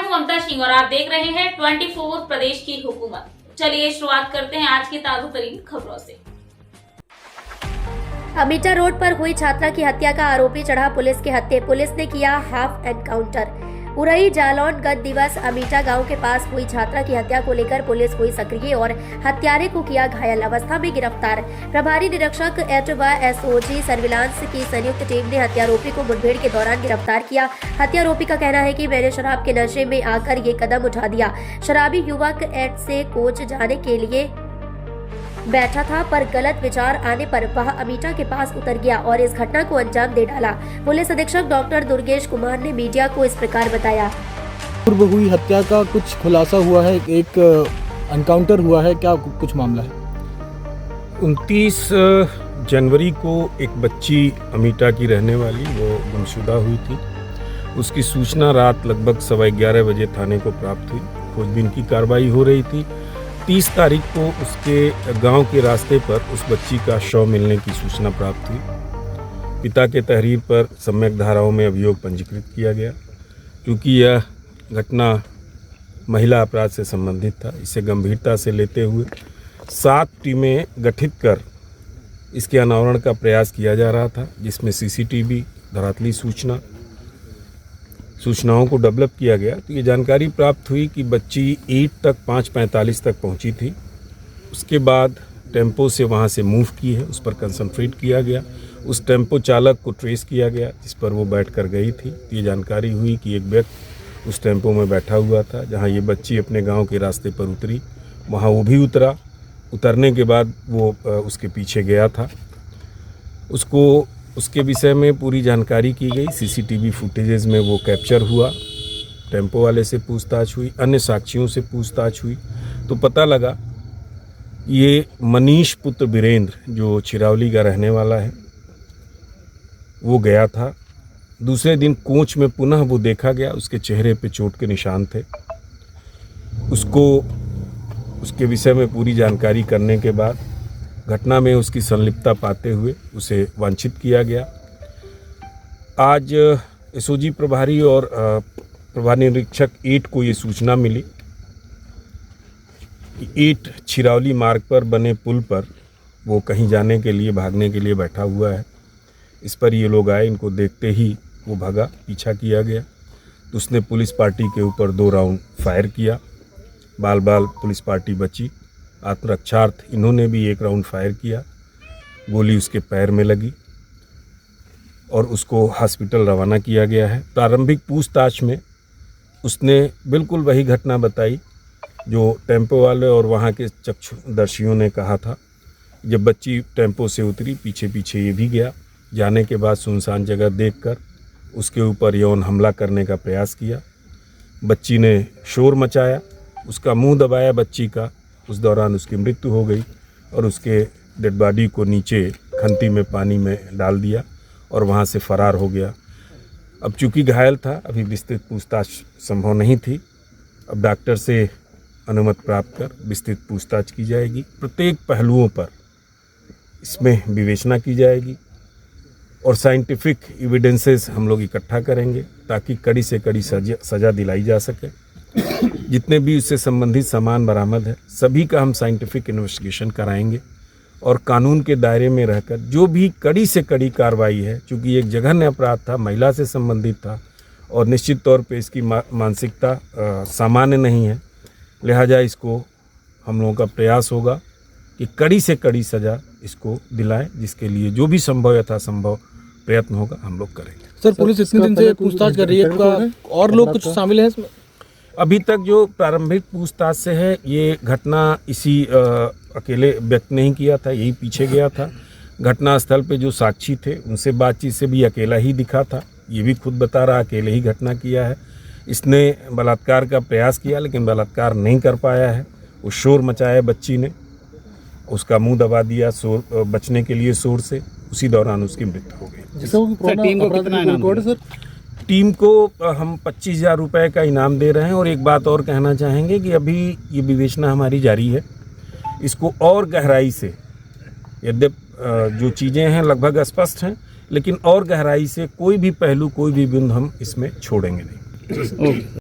हूं ममता सिंह और आप देख रहे हैं 24 प्रदेश की हुकूमत। चलिए शुरुआत करते हैं आज की ताजा तरीन खबरों से। अमीटा रोड पर हुई छात्रा की हत्या का आरोपी चढ़ा पुलिस के हत्थे। पुलिस ने किया हाफ एनकाउंटर। उरई जालौन गत दिवस अमीटा गांव के पास हुई छात्रा की हत्या को लेकर पुलिस हुई सक्रिय और हत्यारे को किया घायल अवस्था में गिरफ्तार। प्रभारी निरीक्षक एट व एसओजी सर्विलांस की संयुक्त टीम ने हत्यारोपी को मुठभेड़ के दौरान गिरफ्तार किया। हत्यारोपी का कहना है कि मैंने शराब के नशे में आकर ये कदम उठा दिया। शराबी युवक एट से कोच जाने के लिए बैठा था, पर गलत विचार आने पर वह अमीटा के पास उतर गया और इस घटना को अंजाम दे डाला। पुलिस अधीक्षक डॉक्टर दुर्गेश कुमार ने मीडिया को इस प्रकार बताया। पूर्व हुई हत्या का कुछ खुलासा हुआ है, एक एनकाउंटर हुआ है, क्या कुछ मामला है? 29 जनवरी को एक बच्ची अमीटा की रहने वाली वो गुमशुदा हुई थी। उसकी सूचना रात लगभग 11:15 बजे थाने को प्राप्त हुई। खोजबीन की कार्रवाई हो रही थी। 30 तारीख को उसके गांव के रास्ते पर उस बच्ची का शव मिलने की सूचना प्राप्त हुई। पिता के तहरीर पर सम्यक धाराओं में अभियोग पंजीकृत किया गया। क्योंकि यह घटना महिला अपराध से संबंधित था, इसे गंभीरता से लेते हुए 7 टीमें गठित कर इसके अनावरण का प्रयास किया जा रहा था, जिसमें सीसीटीवी, धरातली सूचनाओं को डेवलप किया गया। तो ये जानकारी प्राप्त हुई कि बच्ची 8 तक 5:45 तक पहुंची थी। उसके बाद टेम्पो से वहां से मूव की है, उस पर कंसंट्रेट किया गया। उस टेम्पो चालक को ट्रेस किया गया जिस पर वो बैठ कर गई थी। तो ये जानकारी हुई कि एक व्यक्ति उस टेम्पो में बैठा हुआ था। जहाँ ये बच्ची अपने गाँव के रास्ते पर उतरी, वहाँ वो भी उतरा। उतरने के बाद वो उसके पीछे गया था। उसके विषय में पूरी जानकारी की गई। सीसीटीवी फुटेजेस में वो कैप्चर हुआ। टेम्पो वाले से पूछताछ हुई, अन्य साक्षियों से पूछताछ हुई, तो पता लगा ये मनीष पुत्र वीरेंद्र जो चिरावली का रहने वाला है वो गया था। दूसरे दिन कोच में पुनः वो देखा गया। उसके चेहरे पे चोट के निशान थे। उसके विषय में पूरी जानकारी करने के बाद घटना में उसकी संलिप्तता पाते हुए उसे वांछित किया गया। आज एसओजी प्रभारी और प्रभारी निरीक्षक 8 को ये सूचना मिली कि 8 चिरावली मार्ग पर बने पुल पर वो कहीं जाने के लिए, भागने के लिए बैठा हुआ है। इस पर ये लोग आए, इनको देखते ही वो भागा, पीछा किया गया। तो उसने पुलिस पार्टी के ऊपर 2 राउंड फायर किया। बाल पुलिस पार्टी बची। आत्मरक्षार्थ इन्होंने भी 1 राउंड फायर किया। गोली उसके पैर में लगी और उसको हॉस्पिटल रवाना किया गया है। प्रारंभिक पूछताछ में उसने बिल्कुल वही घटना बताई जो टेम्पो वाले और वहाँ के चक्षुदर्शियों ने कहा था। जब बच्ची टेम्पो से उतरी, पीछे ये भी गया। जाने के बाद सुनसान जगह देखकर उसके ऊपर यौन हमला करने का प्रयास किया। बच्ची ने शोर मचाया, उसका मुंह दबाया बच्ची का। उस दौरान उसकी मृत्यु हो गई और उसके डेड बॉडी को नीचे खंती में पानी में डाल दिया और वहाँ से फरार हो गया। अब चूंकि घायल था, अभी विस्तृत पूछताछ संभव नहीं थी। अब डॉक्टर से अनुमति प्राप्त कर विस्तृत पूछताछ की जाएगी। प्रत्येक पहलुओं पर इसमें विवेचना की जाएगी और साइंटिफिक एविडेंसेस हम लोग इकट्ठा करेंगे ताकि कड़ी से कड़ी सज़ा दिलाई जा सके। जितने भी उससे संबंधित सामान बरामद है सभी का हम साइंटिफिक इन्वेस्टिगेशन कराएंगे और कानून के दायरे में रहकर जो भी कड़ी से कड़ी कार्रवाई है, चूँकि एक जघन्य अपराध था, महिला से संबंधित था और निश्चित तौर पे इसकी मानसिकता सामान्य नहीं है, लिहाजा इसको हम लोगों का प्रयास होगा कि कड़ी से कड़ी सज़ा इसको दिलाएं, जिसके लिए जो भी संभव यथासंभव प्रयत्न होगा हम लोग करेंगे। सर, पुलिस इतने दिन से पूछताछ कर रही है, और लोग कुछ शामिल हैं इसमें? अभी तक जो प्रारंभिक पूछताछ से है, ये घटना इसी अकेले व्यक्ति नहीं किया था, यही पीछे गया था। घटनास्थल पे जो साक्षी थे उनसे बातचीत से भी अकेला ही दिखा था। ये भी खुद बता रहा अकेले ही घटना किया है। इसने बलात्कार का प्रयास किया लेकिन बलात्कार नहीं कर पाया है। वो शोर मचाया बच्ची ने, उसका मुंह दबा दिया शोर बचने के लिए शोर से। उसी दौरान उसकी मृत्यु हो गई। टीम को हम 25,000 रुपये का इनाम दे रहे हैं। और एक बात और कहना चाहेंगे कि अभी ये विवेचना हमारी जारी है। इसको और गहराई से, यद्यपि जो चीज़ें हैं लगभग स्पष्ट हैं, लेकिन और गहराई से कोई भी पहलू, कोई भी बिंदु हम इसमें छोड़ेंगे नहीं।